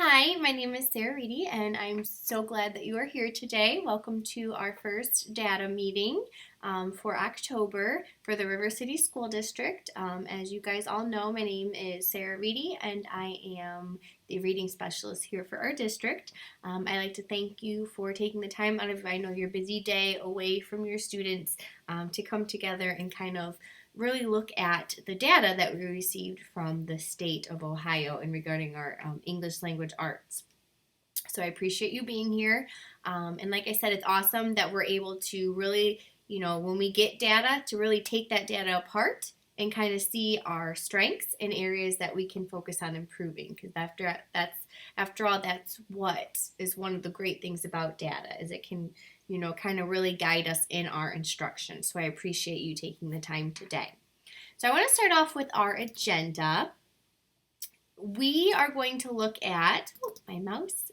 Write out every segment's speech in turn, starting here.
Hi, my name is Sarah Reedy, and I'm so glad that you are here today. Welcome to our first data meeting for October for the River City School District. As you guys all know, my name is Sarah Reedy, and I am the reading specialist here for our district. I'd like to thank you for taking the time out of, I know, your busy day away from your students to come together and kind of really look at the data that we received from the state of Ohio in regarding our English language arts. So I appreciate you being here. And like I said, it's awesome that we're able to really, when we get data, to really take that data apart and kind of see our strengths and areas that we can focus on improving. Because after all, that's what is one of the great things about data is it can, kind of really guide us in our instruction. So I appreciate you taking the time today. So I want to start off with our agenda. We are going to look at, my mouse.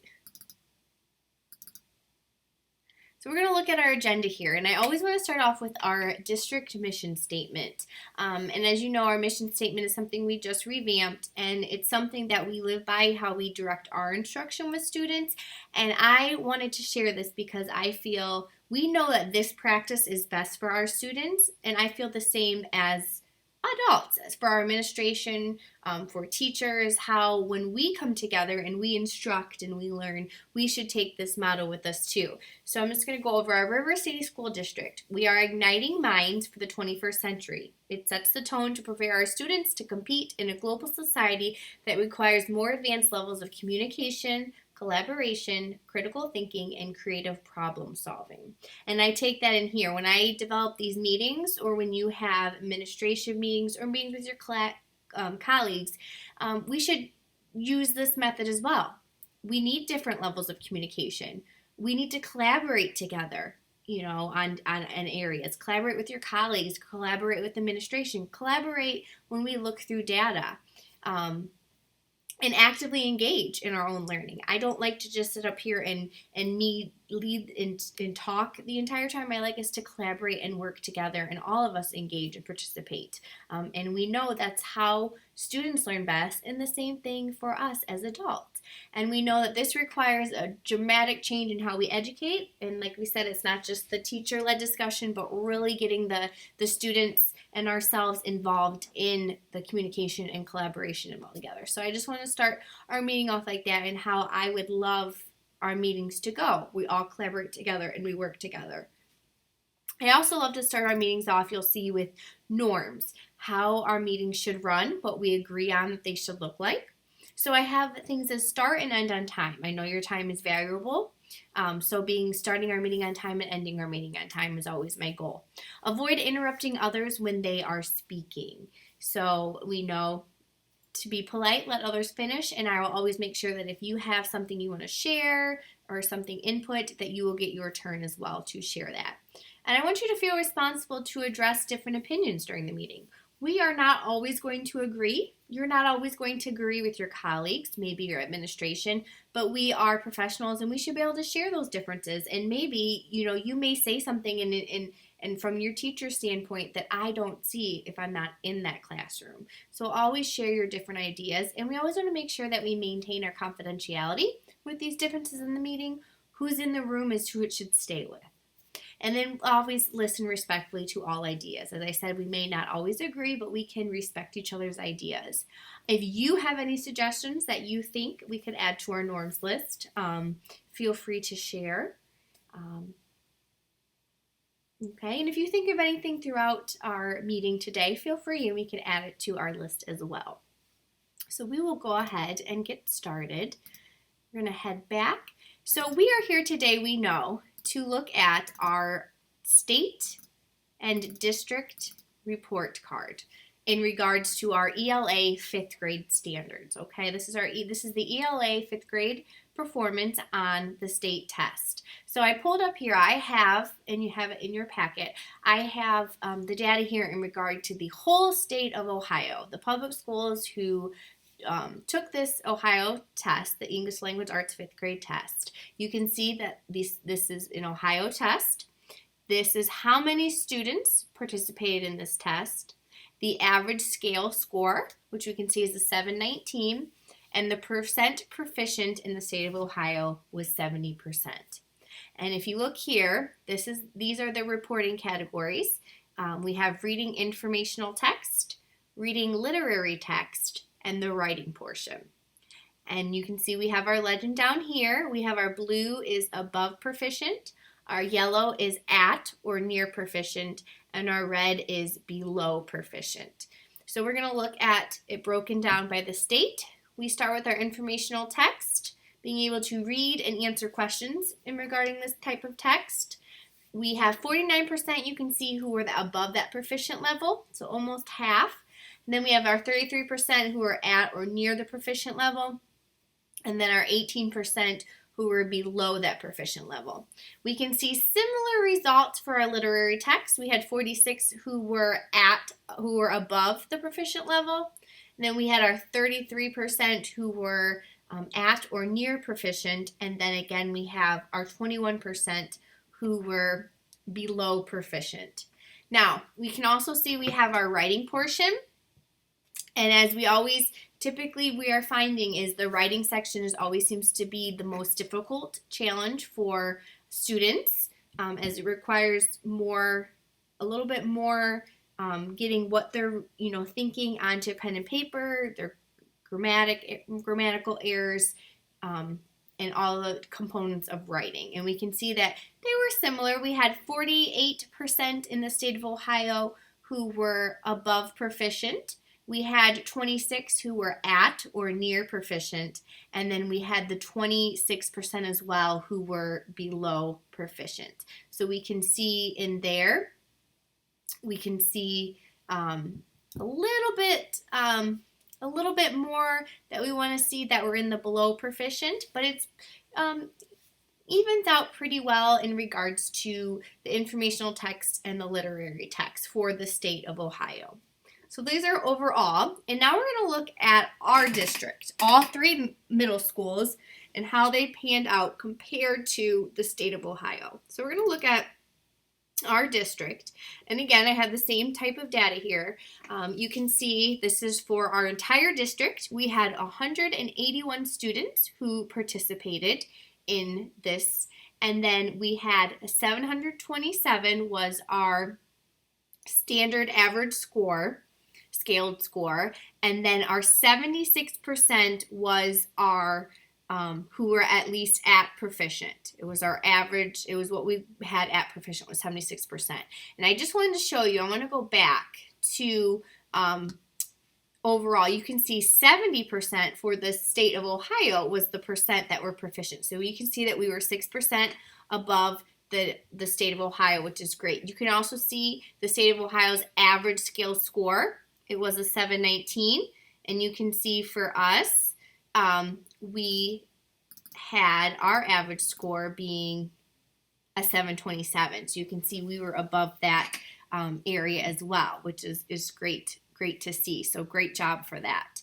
So we're going to look at our agenda here, and I always want to start off with our district mission statement. And as you know, our mission statement is something we just revamped, and it's something that we live by, how we direct our instruction with students. And I wanted to share this because I feel we know that this practice is best for our students, and I feel the same as adults, as for our administration, for teachers, how when we come together and we instruct and we learn, we should take this model with us too. So I'm just going to go over our River City School District. We are igniting minds for the 21st century. It sets the tone to prepare our students to compete in a global society that requires more advanced levels of communication, collaboration, critical thinking, and creative problem solving. And I take that in here. When I develop these meetings, or when you have administration meetings or meetings with your colleagues, we should use this method as well. We need different levels of communication. We need to collaborate together, on areas. Collaborate with your colleagues, collaborate with administration, collaborate when we look through data. And actively engage in our own learning. I don't like to just sit up here and me lead and talk the entire time. I like us to collaborate and work together, and all of us engage and participate. And we know that's how students learn best, and the same thing for us as adults. And we know that this requires a dramatic change in how we educate. And like we said, it's not just the teacher-led discussion, but really getting the students and ourselves involved in the communication and collaboration and all together. So I just want to start our meeting off like that, and how I would love our meetings to go. We all collaborate together and we work together. I also love to start our meetings off, you'll see, with norms, how our meetings should run, what we agree on that they should look like. So I have things that start and end on time. I know your time is valuable. So starting our meeting on time and ending our meeting on time is always my goal. Avoid interrupting others when they are speaking. So we know to be polite, let others finish, and I will always make sure that if you have something you want to share or something input, that you will get your turn as well to share that. And I want you to feel responsible to address different opinions during the meeting. We are not always going to agree. You're not always going to agree with your colleagues, maybe your administration, but we are professionals and we should be able to share those differences. And maybe, you may say something and from your teacher standpoint that I don't see if I'm not in that classroom. So always share your different ideas, and we always want to make sure that we maintain our confidentiality with these differences in the meeting. Who's in the room is who it should stay with. And then always listen respectfully to all ideas. As I said, we may not always agree, but we can respect each other's ideas. If you have any suggestions that you think we could add to our norms list, feel free to share. Okay, and if you think of anything throughout our meeting today, feel free and we can add it to our list as well. So we will go ahead and get started. We're going to head back. So we are here today, we know, to look at our state and district report card in regards to our ELA 5th grade standards. Okay, this is the ELA 5th grade performance on the state test. So I pulled up here, I have, and you have it in your packet, I have the data here in regard to the whole state of Ohio, the public schools who took this Ohio test, the English Language Arts 5th grade test. You can see that this is an Ohio test. This is how many students participated in this test. The average scale score, which we can see is a 719, and the percent proficient in the state of Ohio was 70%. And if you look here, these are the reporting categories. We have reading informational text, reading literary text, and the writing portion. And you can see we have our legend down here. We have our blue is above proficient, our yellow is at or near proficient, and our red is below proficient. So we're going to look at it broken down by the state. We start with our informational text, being able to read and answer questions in regarding this type of text. We have 49% you can see who were above that proficient level, so almost half. And then we have our 33% who are at or near the proficient level, and then our 18% who were below that proficient level. We can see similar results for our literary text. We had 46 who were above the proficient level. And then we had our 33% who were at or near proficient, and then again we have our 21% who were below proficient. Now, we can also see we have our writing portion, and as we always typically we are finding is the writing section always seems to be the most difficult challenge for students, as it requires a little bit more getting what they're thinking onto pen and paper, their grammatical errors, and all the components of writing. And we can see that they were similar. We had 48% in the state of Ohio who were above proficient. We had 26 who were at or near proficient, and then we had the 26% as well who were below proficient. So we can see in there, we can see a little bit more that we want to see that we're in the below proficient, but it's evens out pretty well in regards to the informational text and the literary text for the state of Ohio. So these are overall, and now we're going to look at our district, all three middle schools, and how they panned out compared to the state of Ohio. So we're going to look at our district, and again I have the same type of data here. You can see this is for our entire district. We had 181 students who participated in this, and then we had 727 was our standard average score, scaled score, and then our 76% was our who were at least at proficient. It was our average, it was what we had at proficient was 76%. And I just wanted to show you, I want to go back to overall. You can see 70% for the state of Ohio was the percent that were proficient. So you can see that we were 6% above the state of Ohio, which is great. You can also see the state of Ohio's average scale score. It was a 719, and you can see for us, we had our average score being a 727. So you can see we were above that area as well, which is great to see. So great job for that.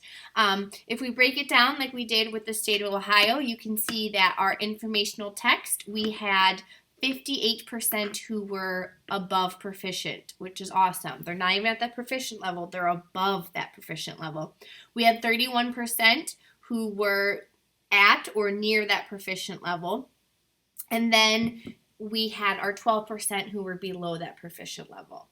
If we break it down like we did with the state of Ohio, you can see that our informational text, we had 58% who were above proficient, which is awesome. They're not even at that proficient level, they're above that proficient level. We had 31% who were at or near that proficient level. And then we had our 12% who were below that proficient level.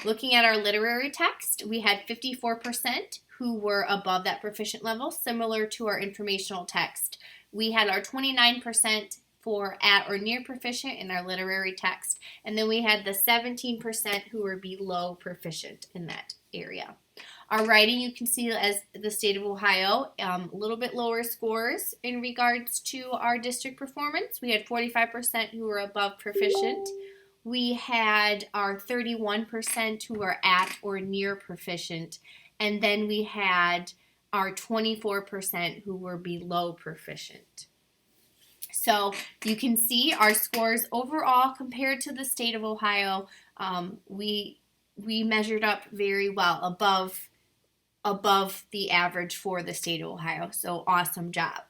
Looking at our literary text, we had 54% who were above that proficient level, similar to our informational text. We had our 29% for at or near proficient in our literary text, and then we had the 17% who were below proficient in that area. Our writing, you can see as the state of Ohio, a little bit lower scores in regards to our district performance. We had 45% who were above proficient. We had our 31% who were at or near proficient, and then we had our 24% who were below proficient. So you can see our scores overall compared to the state of Ohio, we measured up very well above the average for the state of Ohio. So awesome job.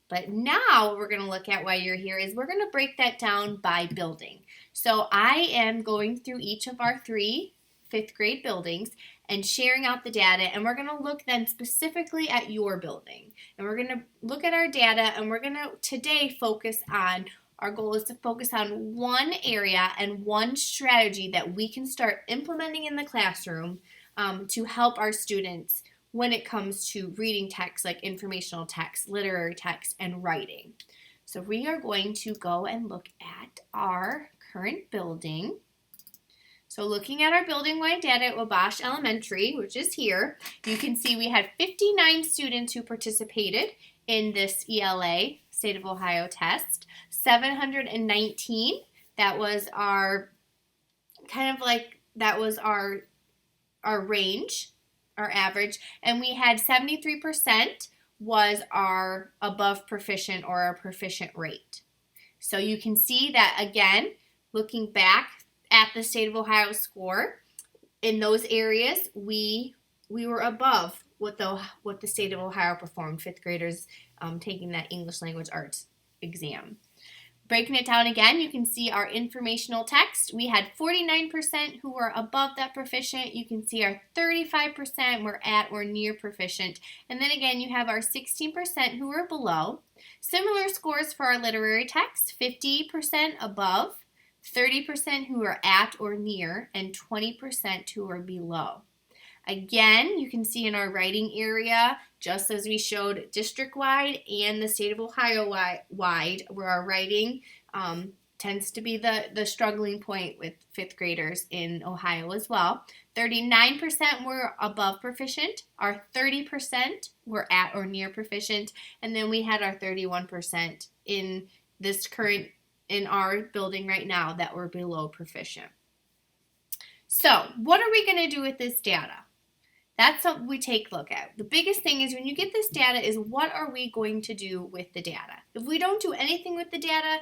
But now what we're going to look at while you're here is we're going to break that down by building. So I am going through each of our 3 fifth grade buildings, and sharing out the data, and we're going to look then specifically at your building. And we're going to look at our data, and we're going to today focus on, our goal is to focus on one area and one strategy that we can start implementing in the classroom to help our students when it comes to reading text like informational text, literary text, and writing. So we are going to go and look at our current building. So looking at our building-wide data at Wabash Elementary, which is here, you can see we had 59 students who participated in this ELA State of Ohio test. 719, that was our our range, our average, and we had 73% was our above proficient or our proficient rate. So you can see that again, looking back at the State of Ohio score, in those areas we were above what the State of Ohio performed, fifth graders taking that English language arts exam. Breaking it down again, you can see our informational text. We had 49% who were above that proficient. You can see our 35% were at or near proficient. And then again, you have our 16% who were below. Similar scores for our literary text, 50% above, 30% who were at or near, and 20% who were below. Again, you can see in our writing area, just as we showed district-wide and the State of Ohio-wide, where our writing tends to be the struggling point with fifth graders in Ohio as well. 39% were above proficient, our 30% were at or near proficient, and then we had our 31% in our building right now that were below proficient. So, what are we going to do with this data? That's what we take a look at. The biggest thing is when you get this data is what are we going to do with the data? If we don't do anything with the data,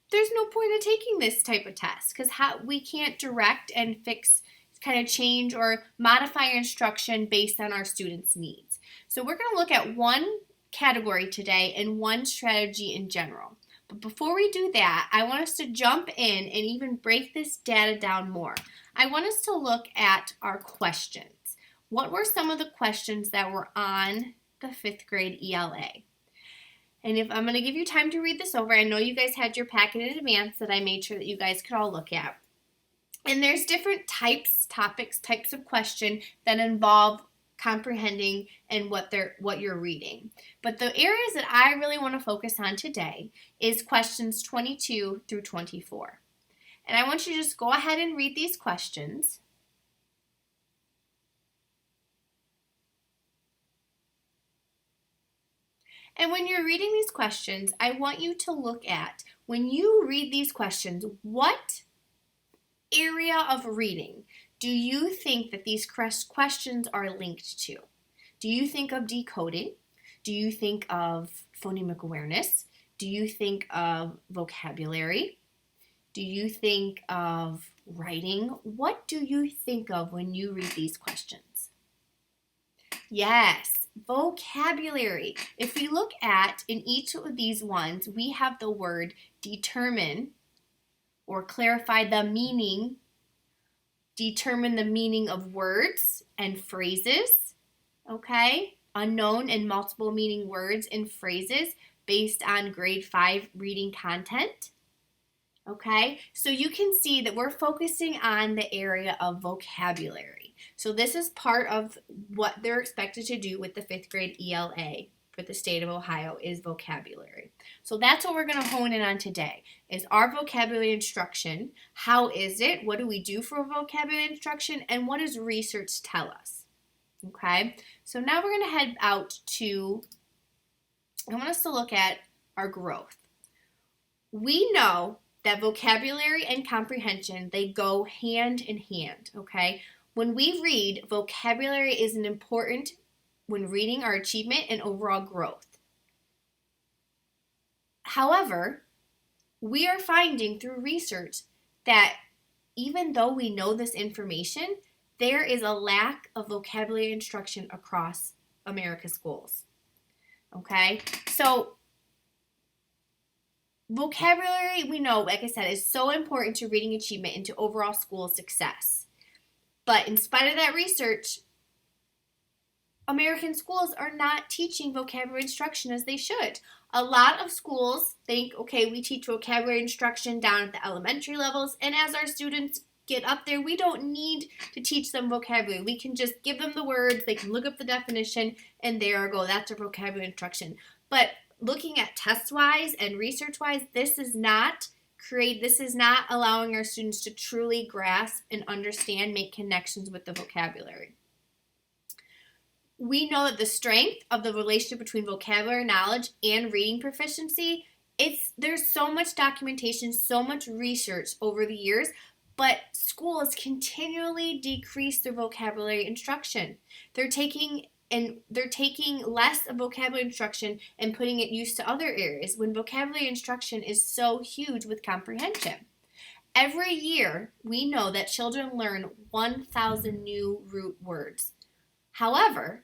there's no point in taking this type of test because we can't direct and fix, kind of change or modify our instruction based on our students' needs. So we're going to look at one category today and one strategy in general. But before we do that, I want us to jump in and even break this data down more. I want us to look at our questions. What were some of the questions that were on the fifth grade ELA? And if I'm going to give you time to read this over, I know you guys had your packet in advance that I made sure that you guys could all look at. And there's different types of question that involve comprehending and what you're reading. But the areas that I really want to focus on today is questions 22 through 24. And I want you to just go ahead and read these questions. And when you're reading these questions, I want you to look at, when you read these questions, what area of reading do you think that these questions are linked to? Do you think of decoding? Do you think of phonemic awareness? Do you think of vocabulary? Do you think of writing? What do you think of when you read these questions? Yes, vocabulary. If we look at in each of these ones, we have the word determine or clarify the meaning, determine the meaning of words and phrases, okay? Unknown and multiple meaning words and phrases based on grade 5 reading content. Okay, so you can see that we're focusing on the area of vocabulary. So this is part of what they're expected to do with the fifth grade ELA for the state of Ohio is vocabulary. So that's what we're going to hone in on today is our vocabulary instruction. How is it? What do we do for vocabulary instruction? And what does research tell us? Okay, so now we're going to head out to, I want us to look at our growth. We know that vocabulary and comprehension, they go hand in hand, okay? When we read, vocabulary is an important when reading our achievement and overall growth. However, we are finding through research that even though we know this information, there is a lack of vocabulary instruction across America's schools, okay? So vocabulary, we know, like I said, is so important to reading achievement and to overall school success. But in spite of that research, American schools are not teaching vocabulary instruction as they should. A lot of schools think, okay, we teach vocabulary instruction down at the elementary levels, and as our students get up there, we don't need to teach them vocabulary. We can just give them the words, they can look up the definition, and there you go. That's our vocabulary instruction. But looking at test-wise and research-wise, this is not allowing our students to truly grasp and understand, make connections with the vocabulary. We know that the strength of the relationship between vocabulary knowledge and reading proficiency, there's so much documentation, so much research over the years, but schools continually decrease their vocabulary instruction. They're taking less of vocabulary instruction and putting it used to other areas when vocabulary instruction is so huge with comprehension. Every year, we know that children learn 1,000 new root words. However,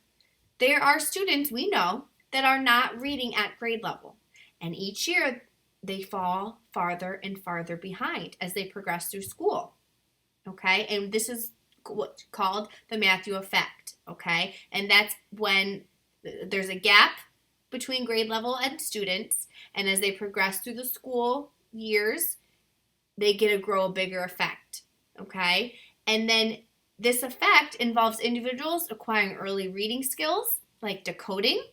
there are students we know that are not reading at grade level, and each year they fall farther and farther behind as they progress through school. Okay, and this is what's called the Matthew effect. Okay, and that's when there's a gap between grade level and students, and as they progress through the school years, they grow a bigger effect. Okay, and then this effect involves individuals acquiring early reading skills like decoding,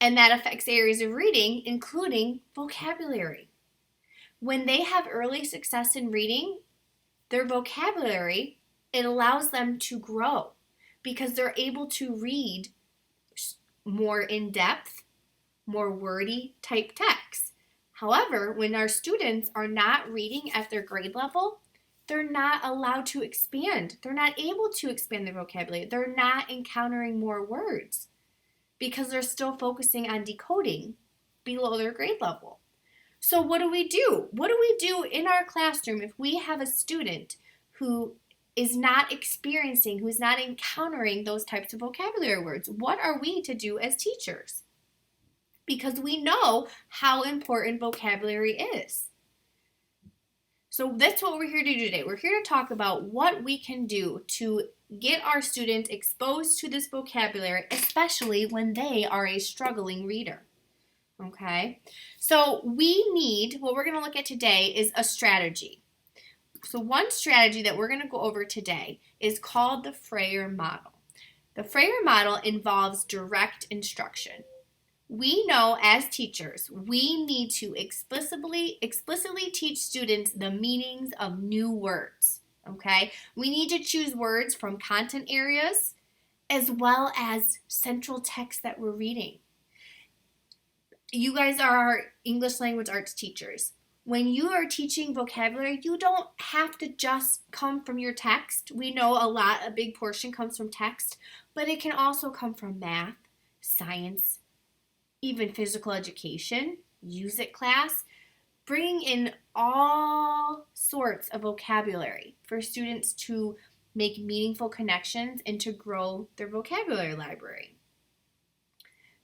and that affects areas of reading, including vocabulary. When they have early success in reading, their vocabulary, it allows them to grow because they're able to read more in-depth, more wordy type texts. However, when our students are not reading at their grade level, they're not allowed to expand. They're not able to expand their vocabulary. They're not encountering more words because they're still focusing on decoding below their grade level. So what do we do? What do we do in our classroom if we have a student who is not experiencing, who's not encountering those types of vocabulary words? What are we to do as teachers? Because we know how important vocabulary is. So that's what we're here to do today. We're here to talk about what we can do to get our students exposed to this vocabulary, especially when they are a struggling reader. Okay, so what we're going to look at today is a strategy. So one strategy that we're going to go over today is called the Frayer model. The Frayer model involves direct instruction. We know as teachers, we need to explicitly teach students the meanings of new words. Okay, we need to choose words from content areas as well as central text that we're reading. You guys are our English language arts teachers. When you are teaching vocabulary, you don't have to just come from your text. We know a big portion comes from text, but it can also come from math, science, even physical education, music class, bringing in all sorts of vocabulary for students to make meaningful connections and to grow their vocabulary library.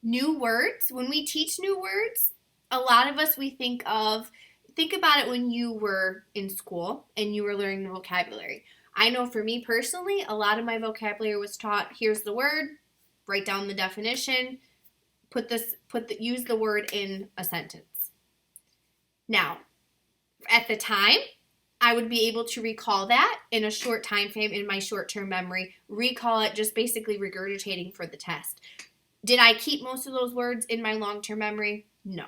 New words, when we teach new words, a lot of us, think about it when you were in school and you were learning the vocabulary. I know for me personally, a lot of my vocabulary was taught, here's the word, write down the definition, use the word in a sentence. Now, at the time, I would be able to recall that in a short time frame in my short-term memory, recall it just basically regurgitating for the test. Did I keep most of those words in my long-term memory? No.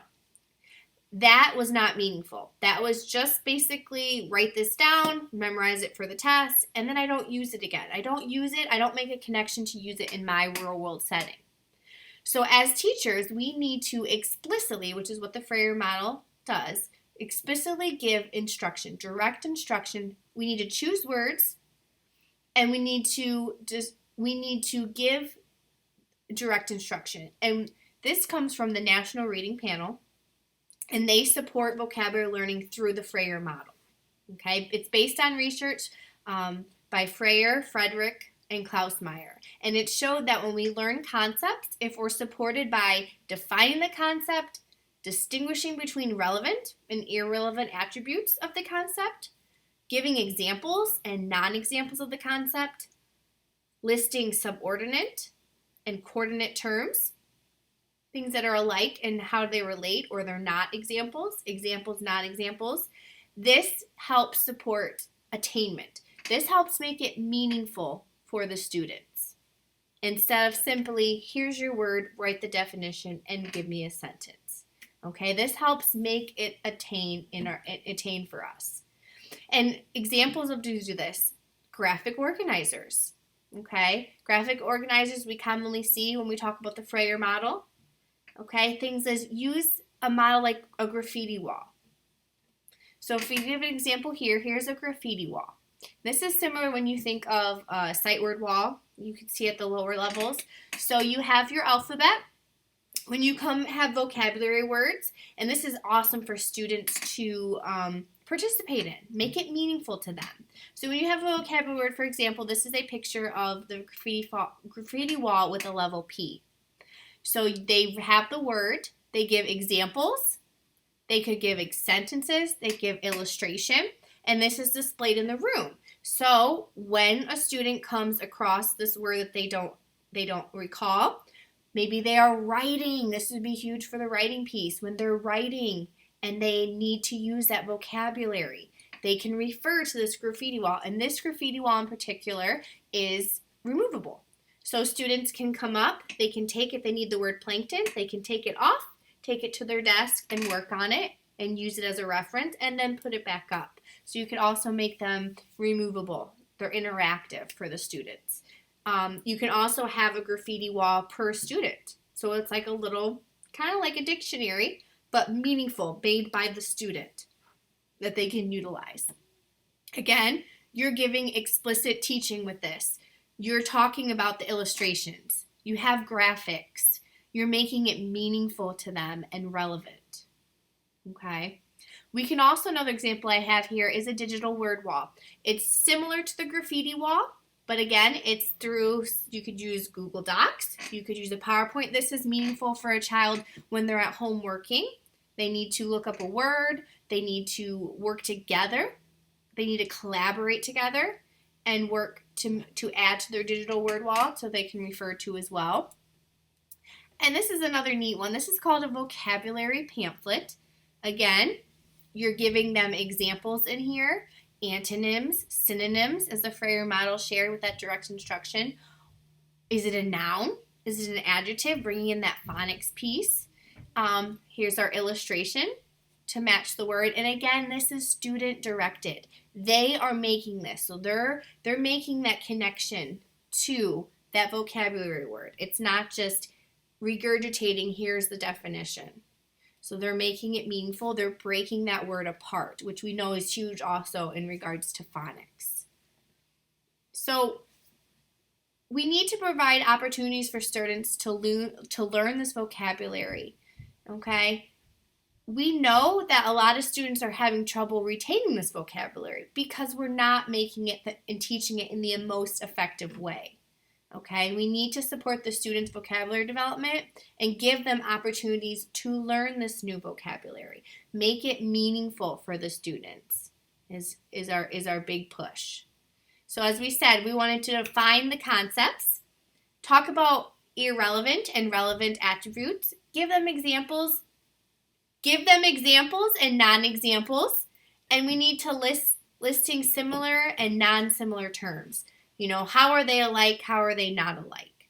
That was not meaningful. That was just basically write this down, memorize it for the test, and then I don't use it again. I don't make a connection to use it in my real-world setting. So as teachers, we need to explicitly, which is what the Frayer model does, explicitly give instruction, direct instruction. We need to choose words, and we need to give direct instruction. And this comes from the National Reading Panel, and they support vocabulary learning through the Frayer model. Okay, it's based on research by Frayer, Frederick, and Klausmeier. And it showed that when we learn concepts, if we're supported by defining the concept, distinguishing between relevant and irrelevant attributes of the concept, giving examples and non-examples of the concept, listing subordinate and coordinate terms, things that are alike and how they relate, or they're not examples, not examples. This helps support attainment. This helps make it meaningful for the students. Instead of simply, here's your word, write the definition, and give me a sentence. Okay, this helps make it attain for us. And examples of do this, graphic organizers. Okay, graphic organizers we commonly see when we talk about the Frayer model. Okay, things as use a model like a graffiti wall. So if we give an example here, here's a graffiti wall. This is similar when you think of a sight word wall. You can see at the lower levels. So you have your alphabet. When you have vocabulary words, and this is awesome for students to participate in, make it meaningful to them. So when you have a vocabulary word, for example, this is a picture of the graffiti wall with a level P. So they have the word, they give examples, they could give sentences, they give illustration, and this is displayed in the room. So when a student comes across this word that they don't recall, maybe they are writing. This would be huge for the writing piece. When they're writing and they need to use that vocabulary, they can refer to this graffiti wall. And this graffiti wall in particular is removable. So students can come up, they can take it, they need the word plankton, they can take it off, take it to their desk and work on it and use it as a reference and then put it back up. So you can also make them removable. They're interactive for the students. You can also have a graffiti wall per student. So it's like a little, kind of like a dictionary, but meaningful, made by the student that they can utilize. Again, you're giving explicit teaching with this. You're talking about the illustrations. You have graphics. You're making it meaningful to them and relevant. Okay? We can also, another example I have here is a digital word wall. It's similar to the graffiti wall, but again, it's through, you could use Google Docs, you could use a PowerPoint. This is meaningful for a child when they're at home working. They need to look up a word, they need to work together, they need to collaborate together and work to add to their digital word wall so they can refer to as well. And this is another neat one. This is called a vocabulary pamphlet. Again, you're giving them examples in here, antonyms, synonyms, as the Frayer model shared with that direct instruction. Is it a noun? Is it an adjective? Bringing in that phonics piece. Here's our illustration to match the word. And again, this is student directed. They are making this. So they're making that connection to that vocabulary word. It's not just regurgitating, here's the definition. So they're making it meaningful. They're breaking that word apart, which we know is huge also in regards to phonics. So we need to provide opportunities for students to learn this vocabulary, okay? We know that a lot of students are having trouble retaining this vocabulary because we're not making it and teaching it in the most effective way. Okay, we need to support the students' vocabulary development and give them opportunities to learn this new vocabulary. Make it meaningful for the students is our big push. So as we said, we wanted to define the concepts, talk about irrelevant and relevant attributes, give them examples and non-examples, and we need to listing similar and non-similar terms. You know, how are they alike? How are they not alike?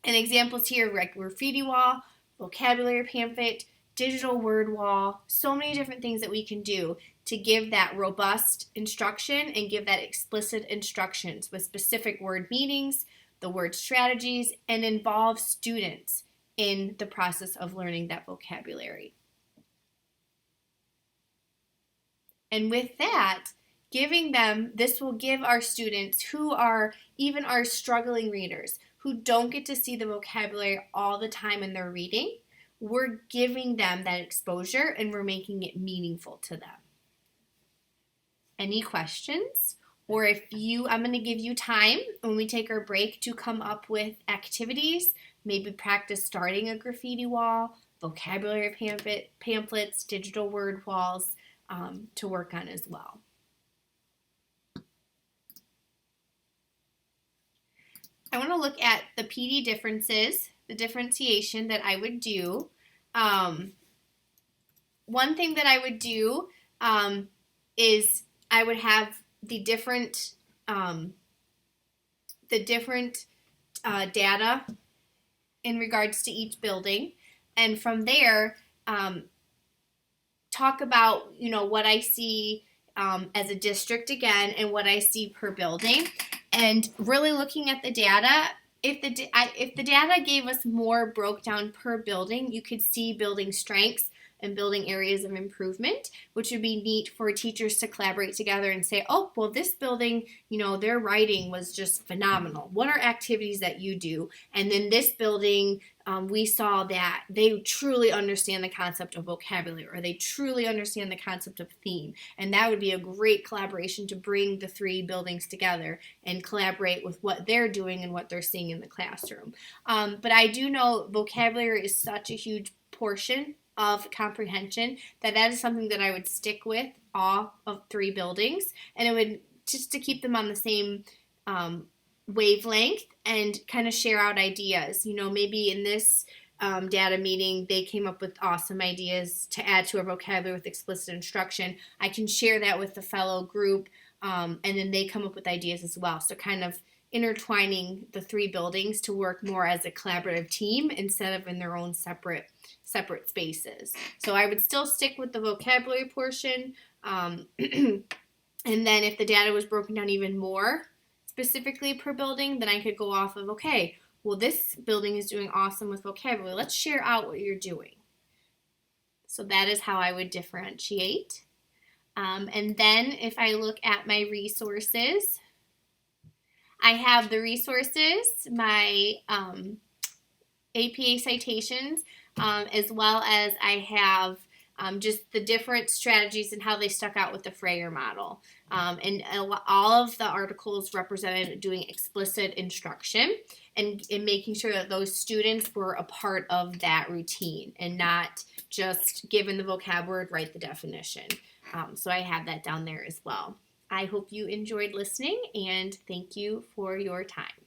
And examples here like graffiti wall, vocabulary pamphlet, digital word wall, so many different things that we can do to give that robust instruction and give that explicit instructions with specific word meanings, the word strategies, and involve students in the process of learning that vocabulary. And with that, giving them, this will give our students who are even our struggling readers, who don't get to see the vocabulary all the time in their reading, we're giving them that exposure and we're making it meaningful to them. Any questions? Or I'm going to give you time when we take our break to come up with activities, maybe practice starting a graffiti wall, vocabulary pamphlets, digital word walls to work on as well. I want to look at the PD differences, the differentiation that I would do. Um, One thing that I would do is I would have the different data in regards to each building, and from there talk about what I see as a district again and what I see per building, and really looking at the data. If the data gave us more broke down per building, you could see building strengths and building areas of improvement, which would be neat for teachers to collaborate together and say, oh, well, this building, their writing was just phenomenal. What are activities that you do? And then this building, we saw that they truly understand the concept of vocabulary, or they truly understand the concept of theme. And that would be a great collaboration to bring the three buildings together and collaborate with what they're doing and what they're seeing in the classroom. But I do know vocabulary is such a huge portion of comprehension that is something that I would stick with all of three buildings, and it would just to keep them on the same wavelength and kind of share out ideas. Maybe in this data meeting, they came up with awesome ideas to add to our vocabulary with explicit instruction. I can share that with the fellow group, and then they come up with ideas as well. So kind of intertwining the three buildings to work more as a collaborative team instead of in their own separate spaces. So I would still stick with the vocabulary portion, and then if the data was broken down even more specifically per building, then I could go off of, okay, well, this building is doing awesome with vocabulary. Let's share out what you're doing. So that is how I would differentiate. And then if I look at my resources, I have the resources, my APA citations, as well as I have just the different strategies and how they stuck out with the Frayer model. And all of the articles represented doing explicit instruction and making sure that those students were a part of that routine and not just given the vocabulary, write the definition. So I have that down there as well. I hope you enjoyed listening, and thank you for your time.